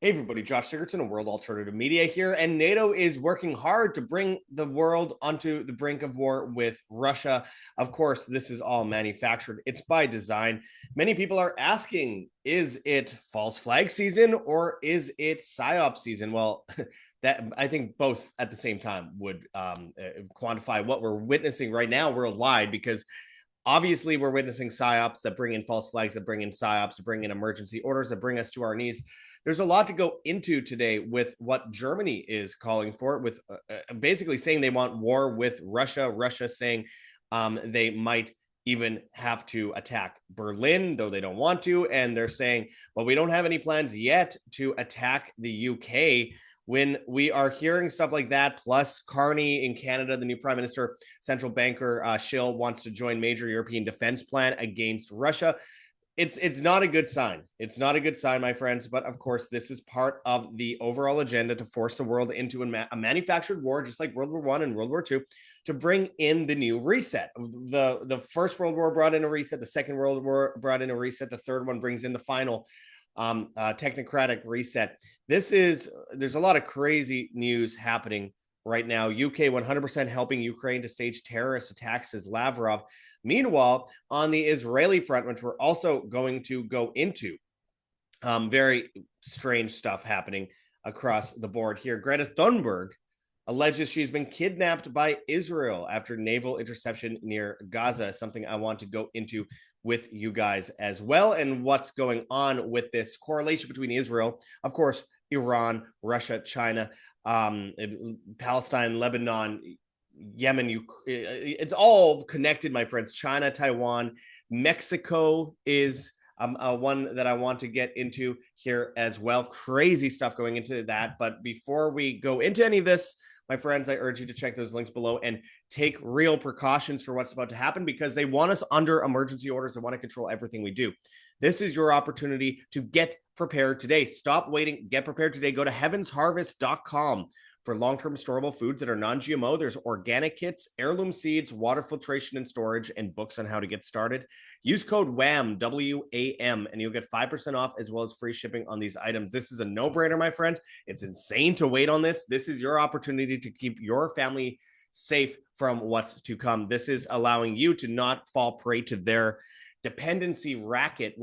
Hey everybody, Josh Sigurdson of World Alternative Media here, and NATO is working hard to bring the world onto the brink of war with Russia. Of course, this is all manufactured. It's by design. Many people are asking, is it false flag season or is it PSYOP season? Well, that I think both at the same time would quantify what we're witnessing right now worldwide, because obviously we're witnessing psyops that bring in false flags, that bring in psyops, that bring in emergency orders, that bring us to our knees. There's a lot to go into today with what Germany is calling for, with basically saying they want war with Russia. Russia saying they might even have to attack Berlin, though they don't want to. And they're saying, well, we don't have any plans yet to attack the UK. When we are hearing stuff like that, plus Carney in Canada, the new prime minister, central banker Schill wants to join major European defense plan against Russia. It's not a good sign. It's not a good sign, my friends. But of course, this is part of the overall agenda to force the world into a manufactured war, just like World War I and World War II, to bring in the new reset. The First World War brought in a reset. The Second World War brought in a reset. The third one brings in the final technocratic reset. There's a lot of crazy news happening right now. UK 100% helping Ukraine to stage terrorist attacks, says Lavrov. Meanwhile, on the Israeli front, which we're also going to go into, very strange stuff happening across the board here. Greta Thunberg alleges she's been kidnapped by Israel after naval interception near Gaza, something I want to go into with you guys as well, and what's going on with this correlation between Israel, of course, Iran, Russia, China, Palestine, Lebanon, Yemen. It's all connected, my friends. China, Taiwan, Mexico is one that I want to get into here as well. Crazy stuff going into that. But before we go into any of this, my friends, I urge you to check those links below and take real precautions for what's about to happen, because they want us under emergency orders. They want to control everything we do. This is your opportunity to get prepared today. Stop waiting. Get prepared today. Go to heavensharvest.com for long-term storable foods that are non-GMO. There's organic kits, heirloom seeds, water filtration and storage, and books on how to get started. Use code WAM, W-A-M, and you'll get 5% off as well as free shipping on these items. This is a no-brainer, my friends. It's insane to wait on this. This is your opportunity to keep your family safe from what's to come. This is allowing you to not fall prey to their dependency racket.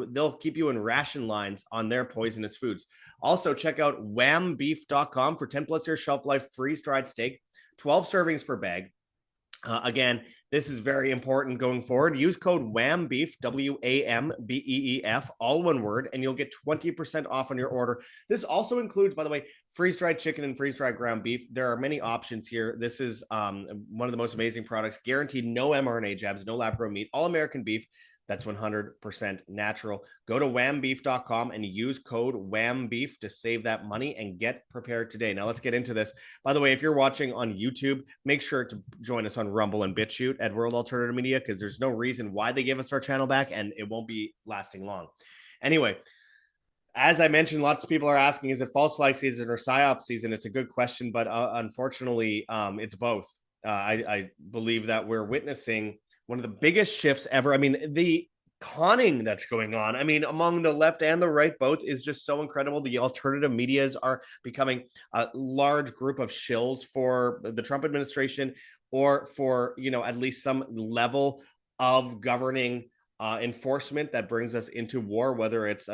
They'll keep you in ration lines on their poisonous foods. Also, check out whambeef.com for 10 plus year shelf life freeze-dried steak, 12 servings per bag. Again, this is very important going forward. Use code WAMBEEF, W-A-M-B-E-E-F, all one word, and you'll get 20% off on your order. This also includes, by the way, freeze-dried chicken and freeze-dried ground beef. There are many options here. This is one of the most amazing products. Guaranteed no mRNA jabs, no lab-grown meat, all American beef. That's 100% natural. Go to whambeef.com and use code WHAMBEEF to save that money and get prepared today. Now let's get into this. By the way, if you're watching on YouTube, make sure to join us on Rumble and BitChute at World Alternative Media, because there's no reason why they gave us our channel back, and it won't be lasting long. Anyway, as I mentioned, lots of people are asking, is it false flag season or PSYOP season? It's a good question, but unfortunately, it's both. I believe that we're witnessing one of the biggest shifts ever. I mean, the conning that's going on, I mean, among the left and the right both, is just so incredible. The alternative medias are becoming a large group of shills for the Trump administration, or for, at least some level of governing enforcement that brings us into war, whether it's,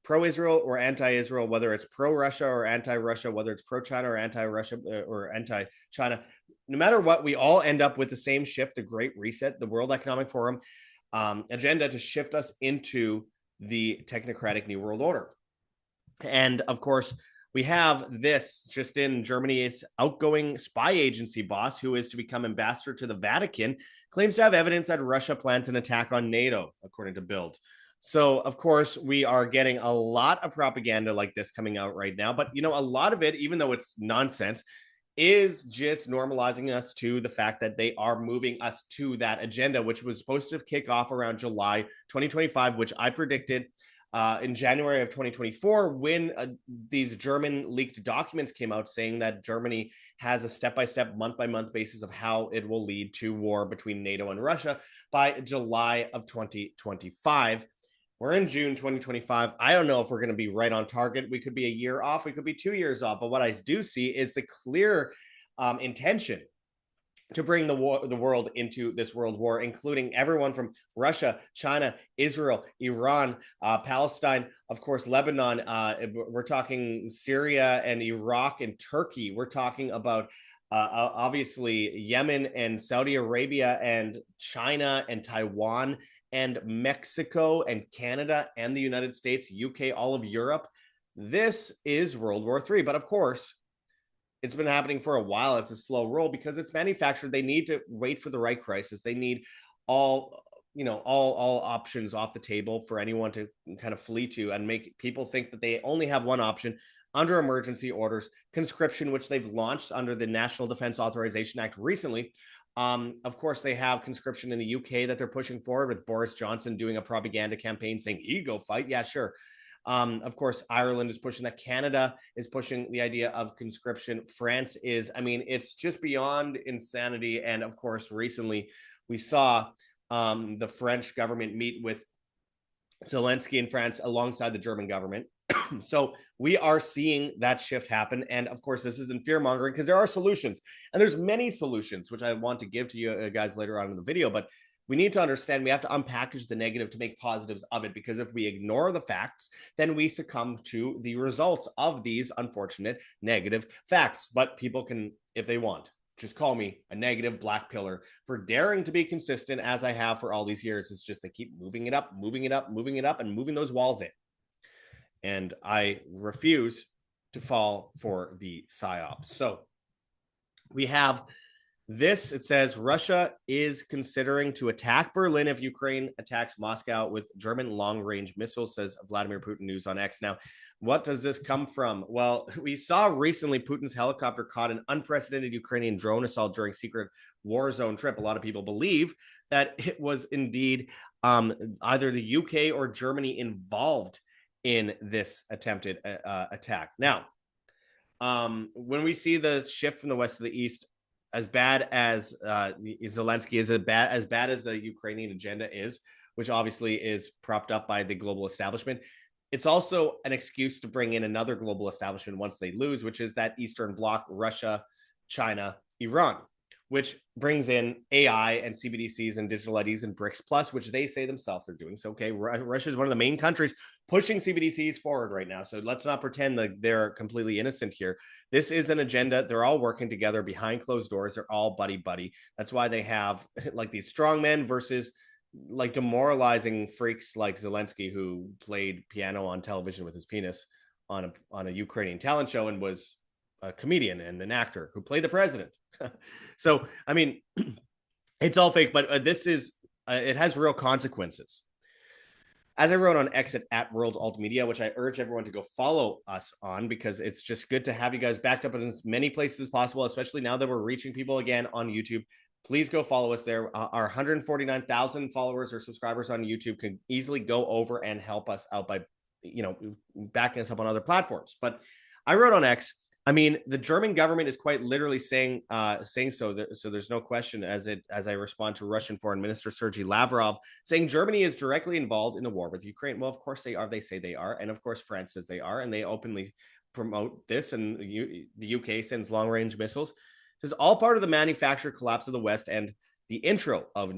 pro-Israel or anti-Israel, whether it's pro-Russia or anti-Russia, whether it's pro-China or anti-Russia or anti-China. No matter what, we all end up with the same shift, the Great Reset, the World Economic Forum agenda to shift us into the technocratic New World Order. And of course, we have this just in Germany's outgoing spy agency boss, who is to become ambassador to the Vatican, claims to have evidence that Russia plans an attack on NATO, according to Bild. So, of course, we are getting a lot of propaganda like this coming out right now. But, a lot of it, even though it's nonsense, is just normalizing us to the fact that they are moving us to that agenda, which was supposed to kick off around July 2025, which I predicted in January of 2024, when these German leaked documents came out saying that Germany has a step-by-step, month-by-month basis of how it will lead to war between NATO and Russia by July of 2025. We're in June 2025. I don't know if we're going to be right on target. We could be a year off. We could be 2 years off. But what I do see is the clear intention to bring the world into this world war, including everyone from Russia, China, Israel, Iran, Palestine, of course, Lebanon. We're talking Syria and Iraq and Turkey. We're talking about obviously Yemen and Saudi Arabia and China and Taiwan and Mexico and Canada and the United States, UK, all of Europe. This is World War III. But of course, it's been happening for a while. It's a slow roll because it's manufactured. They need to wait for the right crisis. They need all options off the table for anyone to kind of flee to and make people think that they only have one option under emergency orders, conscription, which they've launched under the National Defense Authorization Act recently. Of course, they have conscription in the UK that they're pushing forward with Boris Johnson doing a propaganda campaign saying, "You go fight." Yeah, sure. Of course, Ireland is pushing that. Canada is pushing the idea of conscription. France is, I mean, it's just beyond insanity. And of course, recently we saw the French government meet with Zelensky in France alongside the German government. So we are seeing that shift happen. And of course, this isn't fear mongering because there are solutions, and there's many solutions, which I want to give to you guys later on in the video. But we need to understand we have to unpackage the negative to make positives of it, because if we ignore the facts, then we succumb to the results of these unfortunate negative facts. But people can, if they want, just call me a negative black pillar for daring to be consistent as I have for all these years. It's just they keep moving it up, moving it up, moving it up, and moving those walls in. And I refuse to fall for the psyops. So we have this. It says Russia is considering to attack Berlin if Ukraine attacks Moscow with German long-range missiles, says Vladimir Putin News on X. Now, what does this come from? Well, we saw recently Putin's helicopter caught an unprecedented Ukrainian drone assault during secret war zone trip. A lot of people believe that it was indeed either the UK or Germany involved in this attempted attack. Now, when we see the shift from the west to the east, as bad as Zelensky is, as bad as the Ukrainian agenda is, which obviously is propped up by the global establishment, it's also an excuse to bring in another global establishment once they lose, which is that Eastern Bloc: Russia, China, Iran, which brings in AI and CBDCs and digital IDs and BRICS Plus, which they say themselves are doing. So, okay, Russia is one of the main countries pushing CBDCs forward right now. So let's not pretend that they're completely innocent here. This is an agenda. They're all working together behind closed doors. They're all buddy-buddy. That's why they have like these strong men versus like demoralizing freaks like Zelensky, who played piano on television with his penis on a Ukrainian talent show and was a comedian and an actor who played the president. So, I mean, it's all fake, but this is, it has real consequences. As I wrote on X at World Alt Media, which I urge everyone to go follow us on, because it's just good to have you guys backed up in as many places as possible, especially now that we're reaching people again on YouTube. Please go follow us there. Our 149,000 followers or subscribers on YouTube can easily go over and help us out by, backing us up on other platforms. But I wrote on X, I mean, the German government is quite literally saying so. So there's no question as I respond to Russian Foreign Minister Sergey Lavrov saying Germany is directly involved in the war with Ukraine. Well, of course they are. They say they are, and of course France says they are, and they openly promote this. And the UK sends long-range missiles. This is all part of the manufactured collapse of the West and the intro of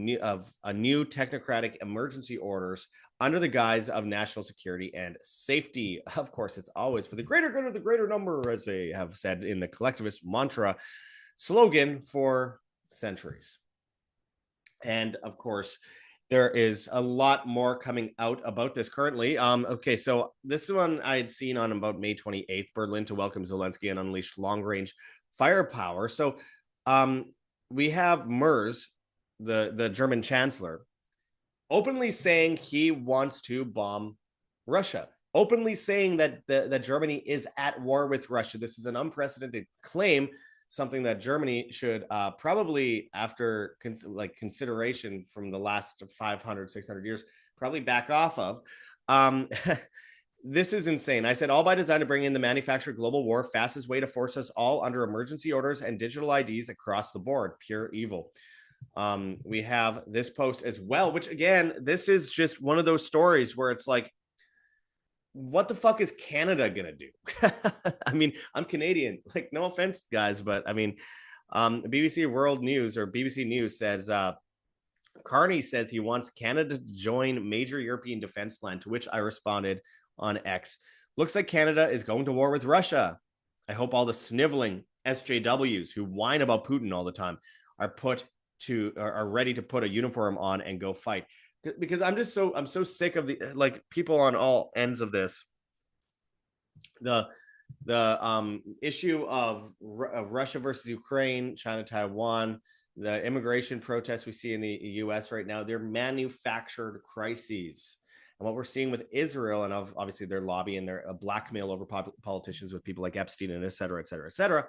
a new technocratic emergency orders under the guise of national security and safety. Of course, it's always for the greater good of the greater number, as they have said in the collectivist mantra slogan for centuries. And of course, there is a lot more coming out about this currently. Okay, so this one I had seen on about May 28th, Berlin to welcome Zelensky and unleash long-range firepower. So we have Merz, the German chancellor, openly saying he wants to bomb Russia, openly saying that Germany is at war with Russia. This is an unprecedented claim, something that Germany should probably, after consideration from the last 500, 600 years, probably back off of. This is insane. I said, all by design to bring in the manufactured global war, fastest way to force us all under emergency orders and digital IDs across the board. Pure evil. We have this post as well, which again, this is just one of those stories where it's like, what the fuck is Canada gonna do? I mean, I'm Canadian. Like, no offense, guys, but I mean, BBC World News or BBC News says Carney says he wants Canada to join major European defense plan, to which I responded on X. Looks like Canada is going to war with Russia. I hope all the sniveling SJWs who whine about Putin all the time are ready to put a uniform on and go fight. Because I'm so sick of the like people on all ends of this. The issue of Russia versus Ukraine, China, Taiwan, the immigration protests we see in the US right now, they're manufactured crises. And what we're seeing with Israel, and obviously their lobby and their blackmail over politicians with people like Epstein and et cetera, et cetera, et cetera,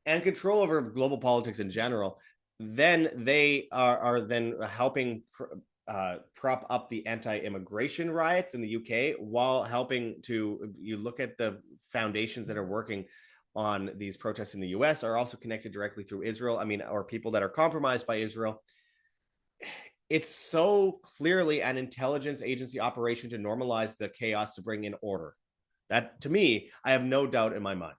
and control over global politics in general, then they are then helping prop up the anti-immigration riots in the UK while helping to, you look at the foundations that are working on these protests in the US are also connected directly through Israel. I mean, or people that are compromised by Israel. It's so clearly an intelligence agency operation to normalize the chaos to bring in order. That, to me, I have no doubt in my mind.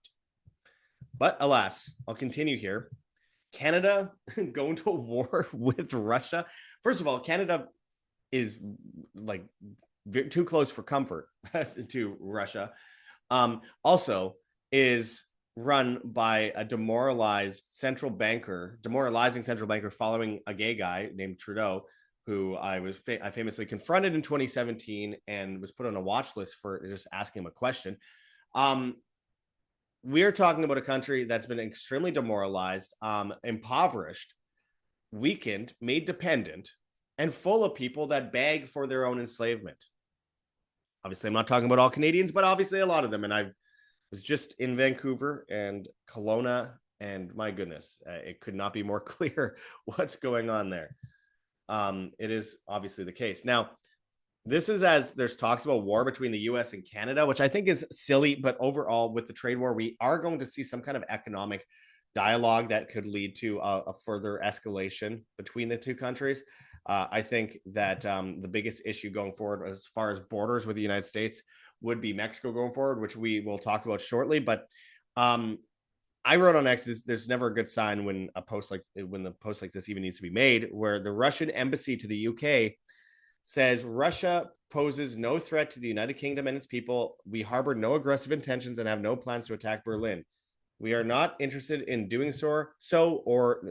But alas, I'll continue here. Canada going to a war with Russia. First of all, Canada is like too close for comfort to Russia. Also is run by a demoralizing central banker following a gay guy named Trudeau, who I famously confronted in 2017 and was put on a watch list for just asking him a question. We're talking about a country that's been extremely demoralized, impoverished, weakened, made dependent, and full of people that beg for their own enslavement. Obviously, I'm not talking about all Canadians, but obviously a lot of them. And I was just in Vancouver and Kelowna, and my goodness, it could not be more clear what's going on there. It is obviously the case. Now, this is as there's talks about war between the US and Canada, which I think is silly, but overall with the trade war, we are going to see some kind of economic dialogue that could lead to a further escalation between the two countries. I think that the biggest issue going forward as far as borders with the United States would be Mexico going forward, which we will talk about shortly. But I wrote on X, there's never a good sign when the post like this even needs to be made, where the Russian embassy to the UK says Russia poses no threat to the United Kingdom and its people. We harbor no aggressive intentions and have no plans to attack Berlin. We are not interested in doing so,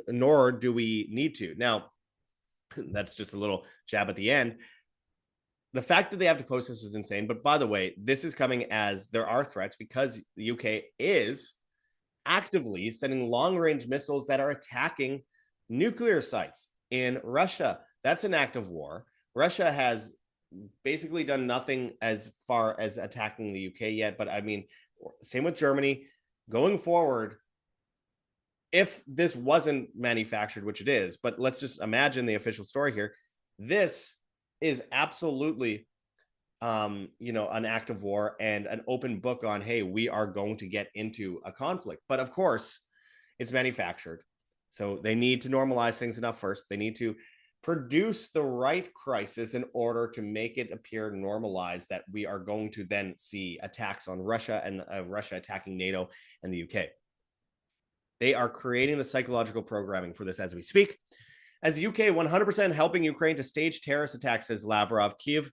nor do we need to. Now, that's just a little jab at the end. The fact that they have to post this is insane. But by the way, this is coming as there are threats because the UK is actively sending long-range missiles that are attacking nuclear sites in Russia. That's an act of war. Russia has basically done nothing as far as attacking the UK yet. But I mean, same with Germany. Going forward, if this wasn't manufactured, which it is, but let's just imagine the official story here. This is absolutely, an act of war and an open book on, hey, we are going to get into a conflict. But of course, it's manufactured. So they need to normalize things enough first. They need to produce the right crisis in order to make it appear normalized that we are going to then see attacks on Russia and Russia attacking NATO and the UK. They are creating the psychological programming for this as we speak. As the UK 100% helping Ukraine to stage terrorist attacks, says Lavrov, Kyiv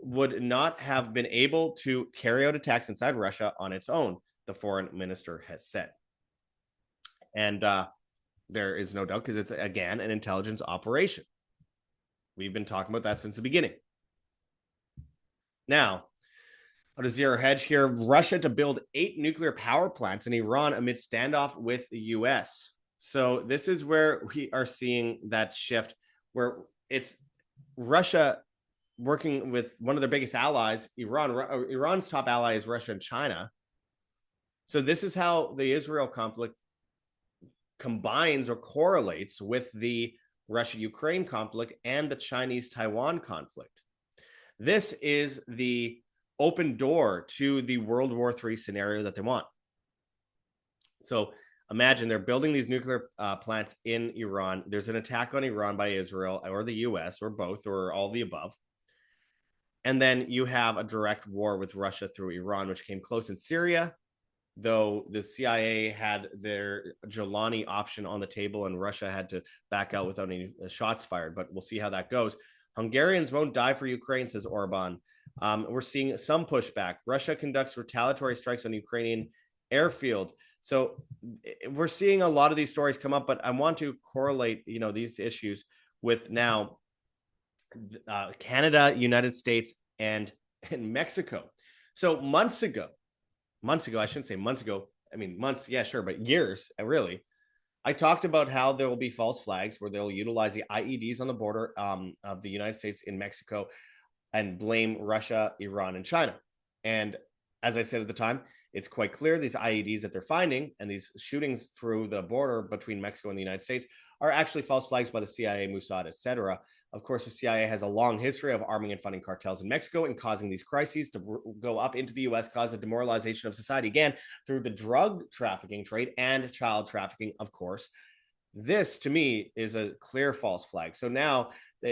would not have been able to carry out attacks inside Russia on its own, the foreign minister has said. And there is no doubt because it's, again, an intelligence operation. We've been talking about that since the beginning. Now, out of Zero Hedge here, Russia to build 8 nuclear power plants in Iran amid standoff with the U.S. So this is where we are seeing that shift, where it's Russia working with one of their biggest allies, Iran. Iran's top ally is Russia and China. So this is how the Israel conflict combines or correlates with the Russia-Ukraine conflict and the Chinese-Taiwan conflict. This is the open door to the World War III scenario that they want. So Imagine they're building these nuclear plants in Iran. There's an attack on Iran by Israel or the US or both or all the above. And then you have a direct war with Russia through Iran, which came close in Syria, though the CIA had their Jelani option on the table and Russia had to back out without any shots fired. But we'll see how that goes. Hungarians won't die for Ukraine, says Orban. We're seeing some pushback. Russia conducts retaliatory strikes on Ukrainian airfield. So we're seeing a lot of these stories come up, but I want to correlate, these issues with now Canada, United States, and Mexico. So months ago, I shouldn't say months ago. I mean, months, yeah, sure, but years, really. I talked about how there will be false flags where they'll utilize the IEDs on the border of the United States in Mexico and blame Russia, Iran, and China. And as I said at the time, it's quite clear these IEDs that they're finding and these shootings through the border between Mexico and the United States are actually false flags by the CIA, Mossad, etc. Of course, the CIA has a long history of arming and funding cartels in Mexico and causing these crises to go up into the U.S., cause a demoralization of society, again, through the drug trafficking trade and child trafficking, of course. This, to me, is a clear false flag. So now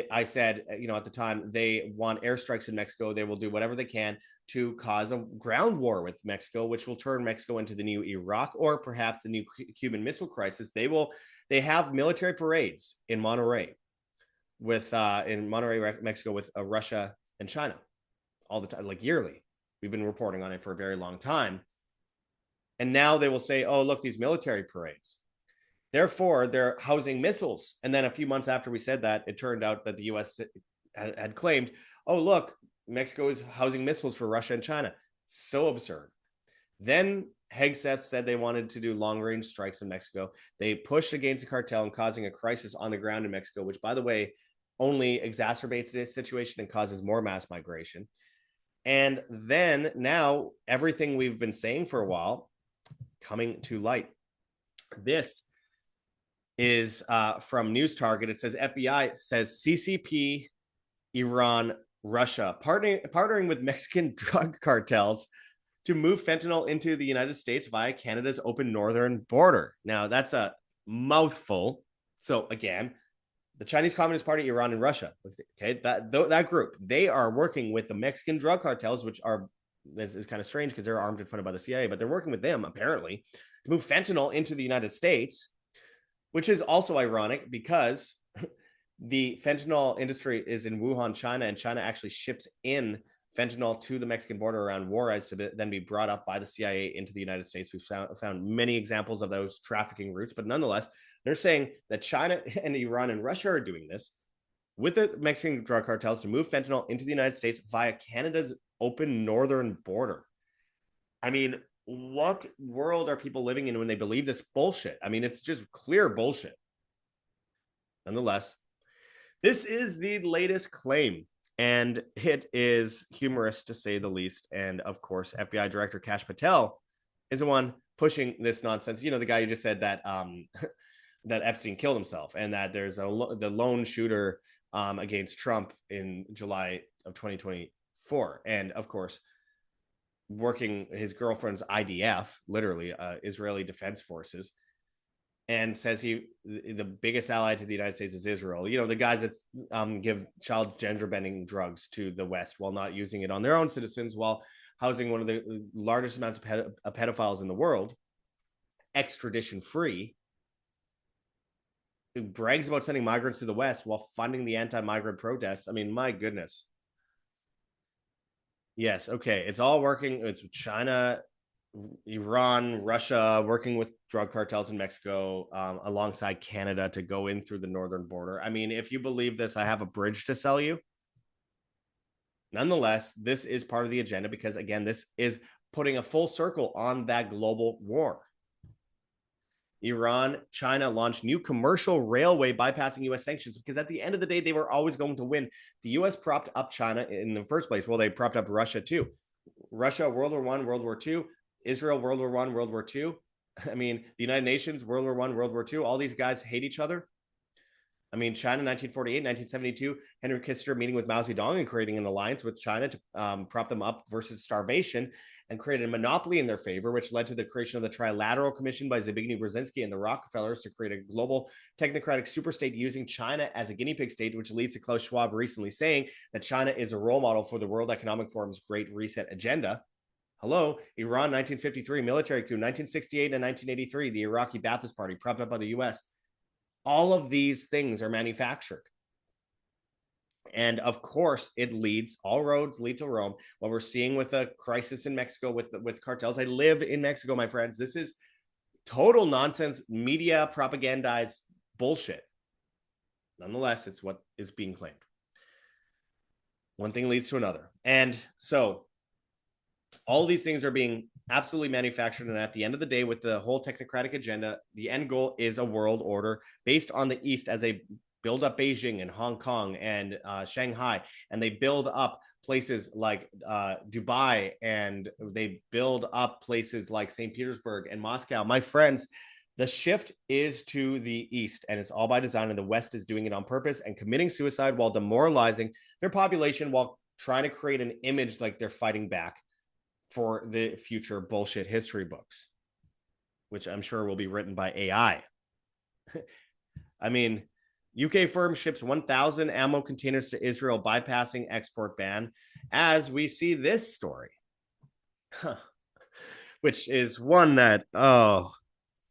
I said, at the time, they want airstrikes in Mexico. They will do whatever they can to cause a ground war with Mexico, which will turn Mexico into the new Iraq or perhaps the new Cuban Missile Crisis. They have military parades in Monterrey Mexico, with Russia and China all the time, like yearly. We've been reporting on it for a very long time. And now they will say, oh, look, these military parades. Therefore, they're housing missiles. And then a few months after we said that, it turned out that the U.S. had claimed, oh, look, Mexico is housing missiles for Russia and China. So absurd. Then Hegseth said they wanted to do long-range strikes in Mexico. They pushed against the cartel and causing a crisis on the ground in Mexico, which, by the way, only exacerbates this situation and causes more mass migration. And then now everything we've been saying for a while coming to light. This is from News Target. It says FBI says CCP, Iran, Russia partnering with Mexican drug cartels to move fentanyl into the United States via Canada's open northern border. Now, that's a mouthful. So again, the Chinese Communist Party, Iran, and Russia, okay, that group, they are working with the Mexican drug cartels, which this is kind of strange because they're armed and funded by the CIA, but they're working with them, apparently, to move fentanyl into the United States, which is also ironic because the fentanyl industry is in Wuhan, China, and China actually ships in fentanyl to the Mexican border around Juarez to then be brought up by the CIA into the United States. We've found many examples of those trafficking routes, but nonetheless, they're saying that China and Iran and Russia are doing this with the Mexican drug cartels to move fentanyl into the United States via Canada's open northern border. I mean, what world are people living in when they believe this bullshit? I mean, it's just clear bullshit. Nonetheless, this is the latest claim, and it is humorous to say the least. And of course, FBI Director Kash Patel is the one pushing this nonsense. The guy who just said that that Epstein killed himself, and that there's the lone shooter against Trump in July of 2024, and of course, working his girlfriend's IDF, literally Israeli Defense Forces, and says the biggest ally to the United States is Israel. The guys that give child gender bending drugs to the West while not using it on their own citizens, while housing one of the largest amounts of pedophiles in the world, extradition free, who brags about sending migrants to the West while funding the anti-migrant protests. I mean, my goodness. Yes, okay. It's all working. It's China, Iran, Russia working with drug cartels in Mexico alongside Canada to go in through the northern border. I mean, if you believe this, I have a bridge to sell you. Nonetheless, this is part of the agenda because, again, this is putting a full circle on that global war. Iran, China launched new commercial railway bypassing U.S. sanctions because at the end of the day, they were always going to win. The U.S. propped up China in the first place. Well, they propped up Russia too. Russia, World War I, World War II. Israel, World War I, World War II. I mean, the United Nations, World War I, World War II. All these guys hate each other. I mean, China, 1948, 1972, Henry Kissinger meeting with Mao Zedong and creating an alliance with China to prop them up versus starvation and created a monopoly in their favor, which led to the creation of the Trilateral Commission by Zbigniew Brzezinski and the Rockefellers to create a global technocratic superstate using China as a guinea pig state, which leads to Klaus Schwab recently saying that China is a role model for the World Economic Forum's Great Reset agenda. Hello, Iran, 1953, military coup, 1968 and 1983, the Iraqi Ba'athist Party, propped up by the US. All of these things are manufactured. And of course, all roads lead to Rome. What we're seeing with a crisis in Mexico with cartels. I live in Mexico, my friends. This is total nonsense, media propagandized bullshit. Nonetheless, it's what is being claimed. One thing leads to another. And so all of these things are being absolutely manufactured. And at the end of the day, with the whole technocratic agenda, the end goal is a world order based on the East as they build up Beijing and Hong Kong and Shanghai, and they build up places like Dubai, and they build up places like St. Petersburg and Moscow. My friends, the shift is to the East, and it's all by design, and the West is doing it on purpose and committing suicide while demoralizing their population while trying to create an image like they're fighting back for the future bullshit history books, which I'm sure will be written by AI. I mean, UK firm ships 1,000 ammo containers to Israel, bypassing export ban, as we see this story, which is one that,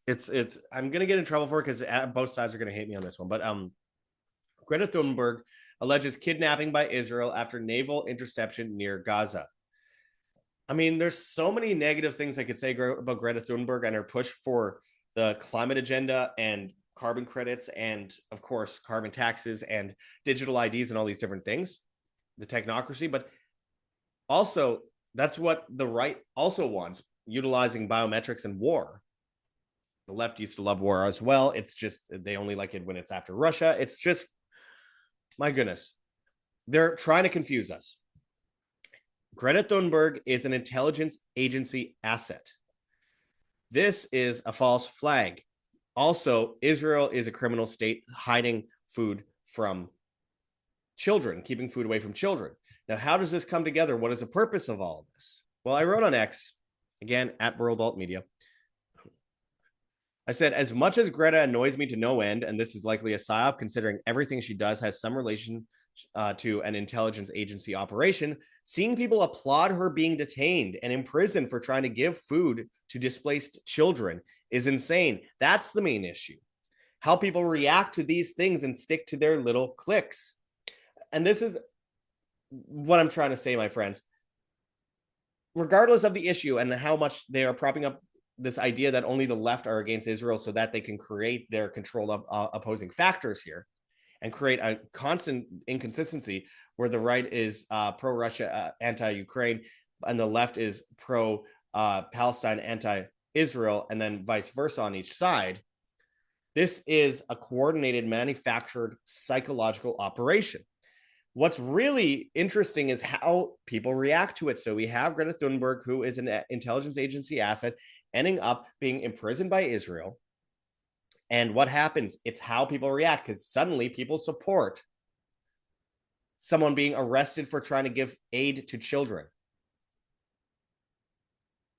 it's I'm going to get in trouble for it because both sides are going to hate me on this one. But Greta Thunberg alleges kidnapping by Israel after naval interception near Gaza. I mean, there's so many negative things I could say about Greta Thunberg and her push for the climate agenda and carbon credits and, of course, carbon taxes and digital IDs and all these different things, the technocracy. But also, that's what the right also wants, utilizing biometrics and war. The left used to love war as well. It's just they only like it when it's after Russia. It's just, my goodness, they're trying to confuse us. Greta Thunberg is an intelligence agency asset. This is a false flag. Also, Israel is a criminal state hiding food from children, keeping food away from children. Now, how does this come together? What is the purpose of all of this? Well, I wrote on X, again, at World Alt Media. I said, as much as Greta annoys me to no end, and this is likely a psyop considering everything she does has some relation to an intelligence agency operation, seeing people applaud her being detained and imprisoned for trying to give food to displaced children is insane. That's the main issue. How people react to these things and stick to their little cliques. And this is what I'm trying to say, my friends. Regardless of the issue and how much they are propping up this idea that only the left are against Israel so that they can create their controlled opposing factors here and create a constant inconsistency where the right is pro-Russia, anti-Ukraine, and the left is pro-Palestine, anti-Israel, and then vice versa on each side. This is a coordinated, manufactured psychological operation. What's really interesting is how people react to it. So we have Greta Thunberg, who is an intelligence agency asset, ending up being imprisoned by Israel. And what happens? It's how people react, because suddenly people support someone being arrested for trying to give aid to children.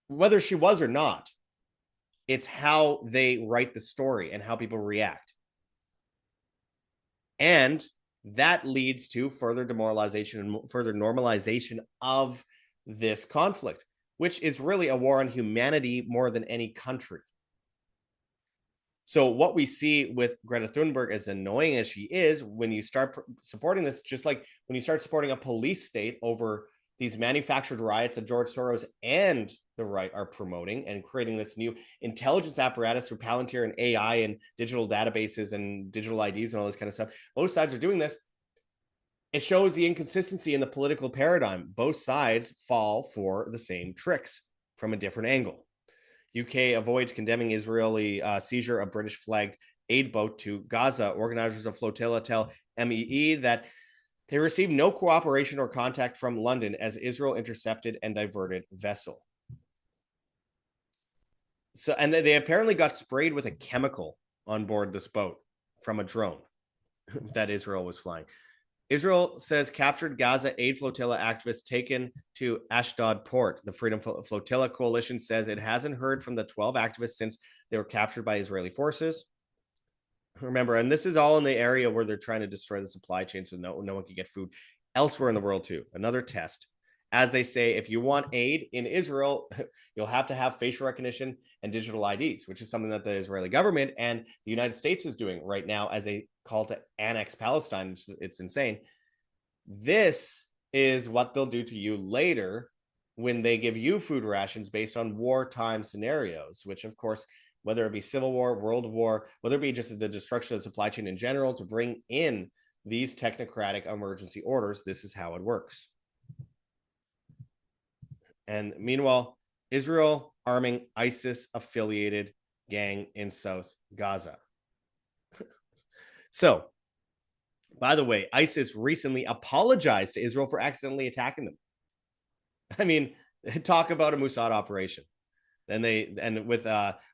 Whether she was or not, it's how they write the story and how people react. And that leads to further demoralization and further normalization of this conflict, which is really a war on humanity more than any country. So what we see with Greta Thunberg, as annoying as she is, when you start supporting this, just like when you start supporting a police state over these manufactured riots that George Soros and the right are promoting and creating this new intelligence apparatus through Palantir and AI and digital databases and digital IDs and all this kind of stuff. Both sides are doing this. It shows the inconsistency in the political paradigm. Both sides fall for the same tricks from a different angle. UK avoids condemning Israeli seizure of British flagged aid boat to Gaza. Organizers of flotilla tell MEE that they received no cooperation or contact from London as Israel intercepted and diverted vessel. So, and they apparently got sprayed with a chemical on board this boat from a drone. that Israel was flying. Israel says captured Gaza aid flotilla activists taken to Ashdod port. The Freedom Flotilla Coalition says it hasn't heard from the 12 activists since they were captured by Israeli forces. Remember, and this is all in the area where they're trying to destroy the supply chain so no one can get food elsewhere in the world too. Another test. As they say, if you want aid in Israel, you'll have to have facial recognition and digital IDs, which is something that the Israeli government and the United States is doing right now as a call to annex Palestine. It's insane. This is what they'll do to you later when they give you food rations based on wartime scenarios, which, of course, whether it be civil war, world war, whether it be just the destruction of the supply chain in general, to bring in these technocratic emergency orders, this is how it works. And meanwhile, Israel arming ISIS-affiliated gang in South Gaza. So, by the way, ISIS recently apologized to Israel for accidentally attacking them. I mean, talk about a Mossad operation. And with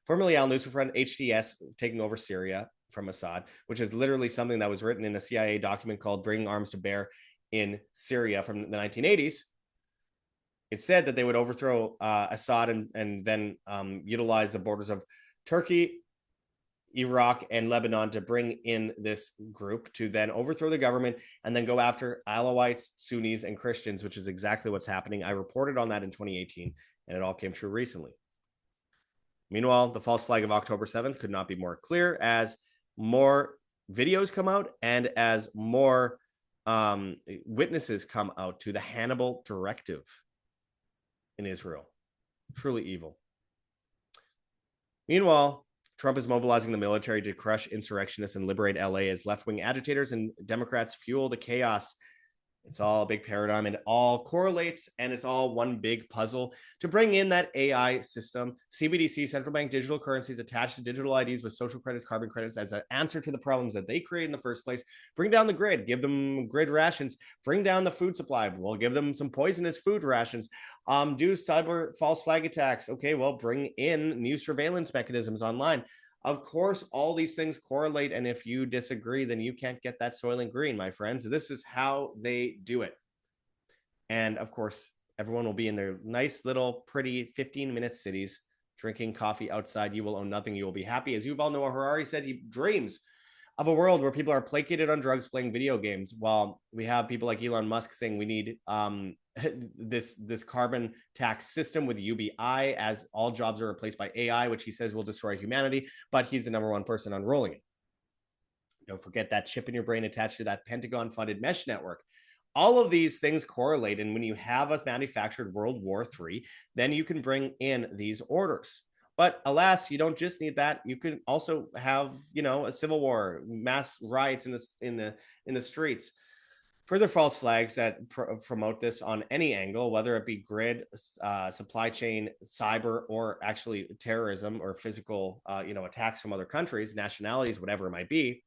formerly al-Nusra HTS taking over Syria from Assad, which is literally something that was written in a CIA document called Bringing Arms to Bear in Syria from the 1980s. It said that they would overthrow Assad and then utilize the borders of Turkey, Iraq, and Lebanon to bring in this group to then overthrow the government and then go after Alawites, Sunnis, and Christians, which is exactly what's happening. I reported on that in 2018, and it all came true recently. Meanwhile, the false flag of October 7th could not be more clear as more videos come out and as more witnesses come out to the Hannibal Directive in Israel. Truly evil. Meanwhile, Trump is mobilizing the military to crush insurrectionists and liberate LA as left-wing agitators and Democrats fuel the chaos. It's all a big paradigm and it all correlates, and it's all one big puzzle to bring in that AI system, CBDC, central bank digital currencies attached to digital IDs with social credits, carbon credits as an answer to the problems that they create in the first place. Bring down the grid, give them grid rations, bring down the food supply. We'll give them some poisonous food rations. Do cyber false flag attacks. Okay, well, bring in new surveillance mechanisms online. Of course, all these things correlate, and if you disagree, then you can't get that Soylent Green, my friends. This is how they do it. And of course, everyone will be in their nice little pretty 15-minute cities drinking coffee outside. You will own nothing. You will be happy. As Yuval Noah Harari said, he dreams of a world where people are placated on drugs playing video games, while we have people like Elon Musk saying we need this carbon tax system with UBI as all jobs are replaced by AI, which he says will destroy humanity, but he's the number one person unrolling it. Don't forget that chip in your brain attached to that Pentagon-funded mesh network. All of these things correlate, and when you have a manufactured World War III, then you can bring in these orders. But alas, you don't just need that. You can also have, a civil war, mass riots in the streets. Further false flags that promote this on any angle, whether it be grid, supply chain, cyber, or actually terrorism or physical, attacks from other countries, nationalities, whatever it might be,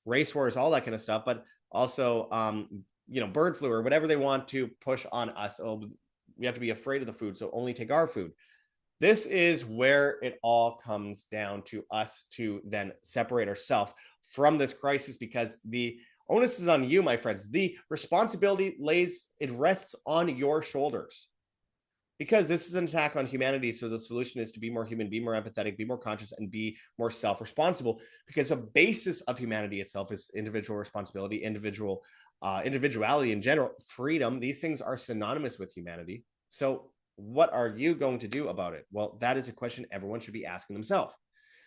race wars, all that kind of stuff. But also, bird flu or whatever they want to push on us. Oh, we have to be afraid of the food, so only take our food. This is where it all comes down to us to then separate ourselves from this crisis, because the onus is on you, my friends. The responsibility rests on your shoulders, because this is an attack on humanity. So the solution is to be more human, be more empathetic, be more conscious, and be more self-responsible, because the basis of humanity itself is individual responsibility, individuality in general, freedom. These things are synonymous with humanity. So what are you going to do about it? Well, that is a question everyone should be asking themselves.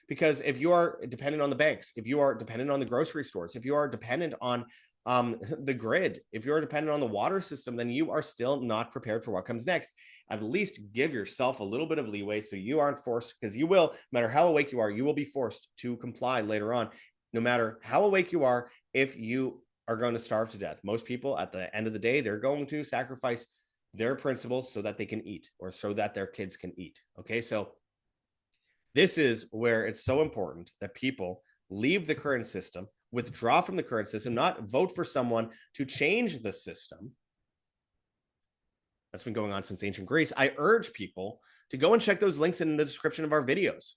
Because if you are dependent on the banks, if you are dependent on the grocery stores, if you are dependent on the grid, if you're dependent on the water system, then you are still not prepared for what comes next. At least give yourself a little bit of leeway so you aren't forced, because you will, no matter how awake you are, you will be forced to comply later on, no matter how awake you are. If you are going to starve to death, most people at the end of the day, they're going to sacrifice their principles so that they can eat, or so that their kids can eat. Okay, so this is where it's so important that people leave the current system, withdraw from the current system, not vote for someone to change the system. That's been going on since ancient Greece. I urge people to go and check those links in the description of our videos.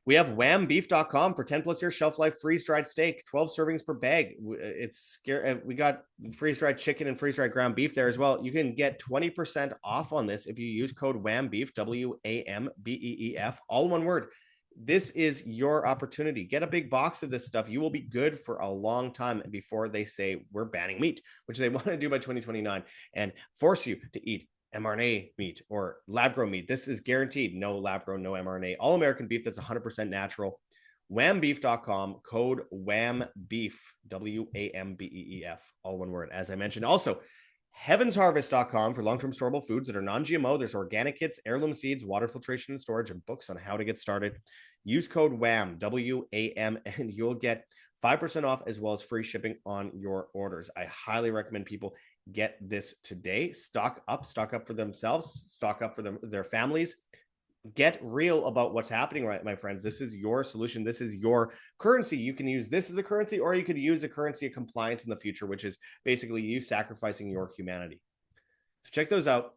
We have whambeef.com for 10 plus year shelf life freeze-dried steak, 12 servings per bag. It's scary. We got freeze-dried chicken and freeze-dried ground beef there as well. You can get 20% off on this if you use code WHAMBEEF, WAMBEEF, all one word. This is your opportunity. Get a big box of this stuff. You will be good for a long time before they say we're banning meat, which they want to do by 2029 and force you to eat mRNA meat or lab grown meat. This is guaranteed. No lab grown, no mRNA. All American beef that's 100% natural. Whambeef.com, code WHAMBEEF, WAMBEEF, all one word, as I mentioned. Also, heavensharvest.com for long-term storable foods that are non-GMO. There's organic kits, heirloom seeds, water filtration and storage, and books on how to get started. Use code WHAM, WAM, and you'll get 5% off as well as free shipping on your orders. I highly recommend people get this today. Stock up for themselves, stock up for their families. Get real about what's happening, right, my friends. This is your solution. This is your currency. You can use this as a currency, or you could use a currency of compliance in the future, which is basically you sacrificing your humanity. So check those out.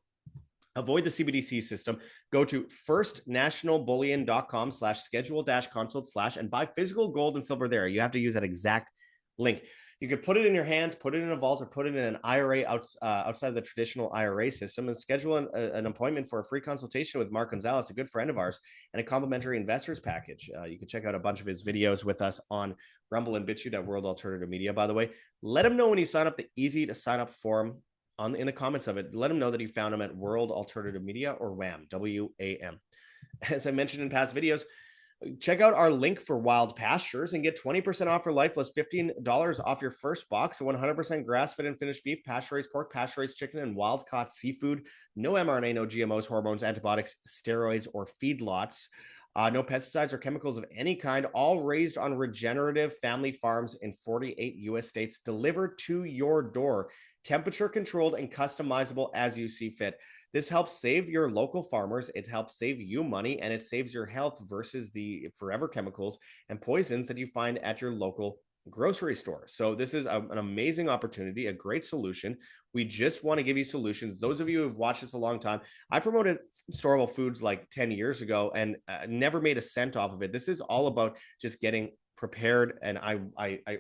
Avoid the CBDC system. Go to firstnationalbullion.com/schedule-consult/ and buy physical gold and silver there. You have to use that exact link. You could put it in your hands, put it in a vault, or put it in an IRA outside of the traditional IRA system, and schedule an appointment for a free consultation with Mark Gonzalez, a good friend of ours, and a complimentary investors package. You can check out a bunch of his videos with us on Rumble and BitChute at World Alternative Media, by the way. Let him know when you sign up the easy to sign up form in the comments of it. Let him know that you found him at World Alternative Media or WHAM, WAM. As I mentioned in past videos, check out our link for Wild Pastures and get 20% off for life plus $15 off your first box of 100% grass-fed and finished beef, pasture-raised pork, pasture-raised chicken, and wild-caught seafood. No mRNA, no GMOs, hormones, antibiotics, steroids, or feedlots. No pesticides or chemicals of any kind, all raised on regenerative family farms in 48 U.S. states, delivered to your door, temperature controlled and customizable as you see fit. This helps save your local farmers, it helps save you money, and it saves your health versus the forever chemicals and poisons that you find at your local grocery store. So this is an amazing opportunity, a great solution. We just want to give you solutions. Those of you who've watched this a long time, I promoted storable foods like 10 years ago and never made a cent off of it. This is all about just getting prepared, and I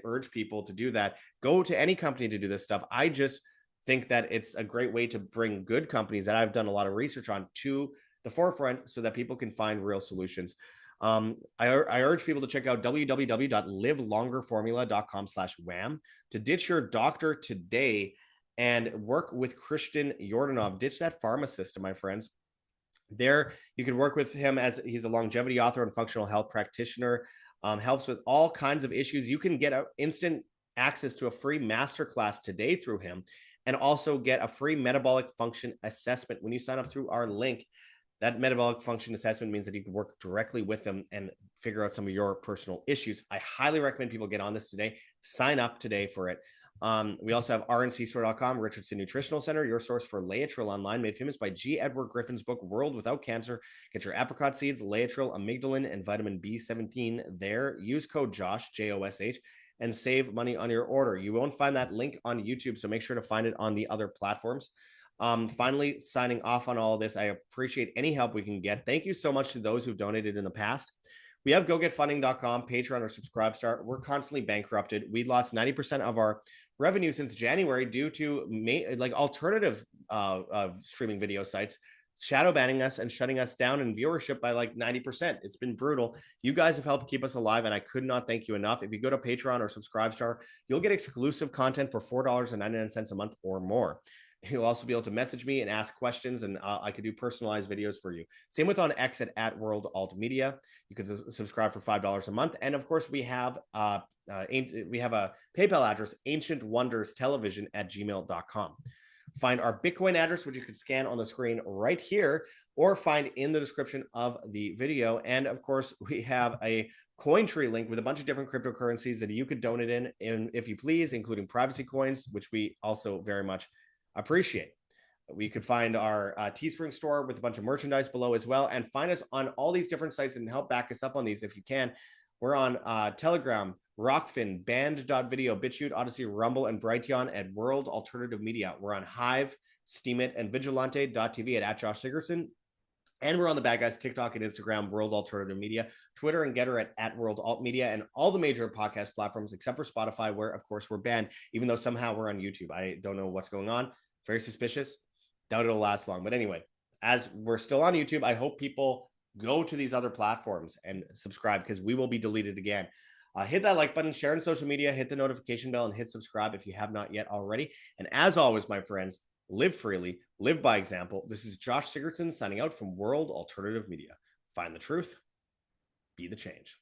urge people to do that. Go to any company to do this stuff. I just think that it's a great way to bring good companies that I've done a lot of research on to the forefront so that people can find real solutions. I urge people to check out www.livelongerformula.com/wham to ditch your doctor today and work with Christian Yordanov. Ditch that pharma system, my friends. There, you can work with him as he's a longevity author and functional health practitioner, helps with all kinds of issues. You can get instant access to a free masterclass today through him, and also get a free metabolic function assessment when you sign up through our link. That metabolic function assessment means that you can work directly with them and figure out some of your personal issues. I highly recommend people get on this today. Sign up today for it. We also have rncstore.com, Richardson Nutritional Center, your source for Laetrile online, made famous by G. Edward Griffin's book, World Without Cancer. Get your apricot seeds, Laetrile, amygdalin, and vitamin B17 there. Use code JOSH, JOSH, and save money on your order. You won't find that link on YouTube, so make sure to find it on the other platforms. Finally, signing off on all of this, I appreciate any help we can get. Thank you so much to those who've donated in the past. We have gogetfunding.com, Patreon, or Subscribestar. We're constantly bankrupted. We lost 90% of our revenue since January due to alternative streaming video sites shadow banning us and shutting us down in viewership by like 90%. It's been brutal. You guys have helped keep us alive, and I could not thank you enough. If you go to Patreon or Subscribestar, you'll get exclusive content for $4.99 a month or more. You'll also be able to message me and ask questions, and I could do personalized videos for you. Same with on X at World Alt Media. You can subscribe for $5 a month. And of course, we have a PayPal address, ancientwonderstelevision@gmail.com. Find our Bitcoin address, which you can scan on the screen right here, or find in the description of the video. And of course, we have a Cointree link with a bunch of different cryptocurrencies that you could donate in if you please, including privacy coins, which we also very much appreciate. We could find our Teespring store with a bunch of merchandise below as well, and find us on all these different sites and help back us up on these if you can. We're on Telegram, Rockfin, Band.video, BitChute, Odyssey, Rumble, and Brighteon at World Alternative Media. We're on Hive, Steemit, and Vigilante.tv at Josh Sigurdson. And we're on the bad guys, TikTok and Instagram, World Alternative Media, Twitter and Getter at World Alt Media, and all the major podcast platforms except for Spotify, where, of course, we're banned, even though somehow we're on YouTube. I don't know what's going on. Very suspicious. Doubt it'll last long. But anyway, as we're still on YouTube, I hope people go to these other platforms and subscribe, because we will be deleted again. Hit that like button, share on social media, hit the notification bell, and hit subscribe if you have not yet already. And as always, my friends, live freely, live by example. This is Josh Sigurdson signing out from World Alternative Media. Find the truth, be the change.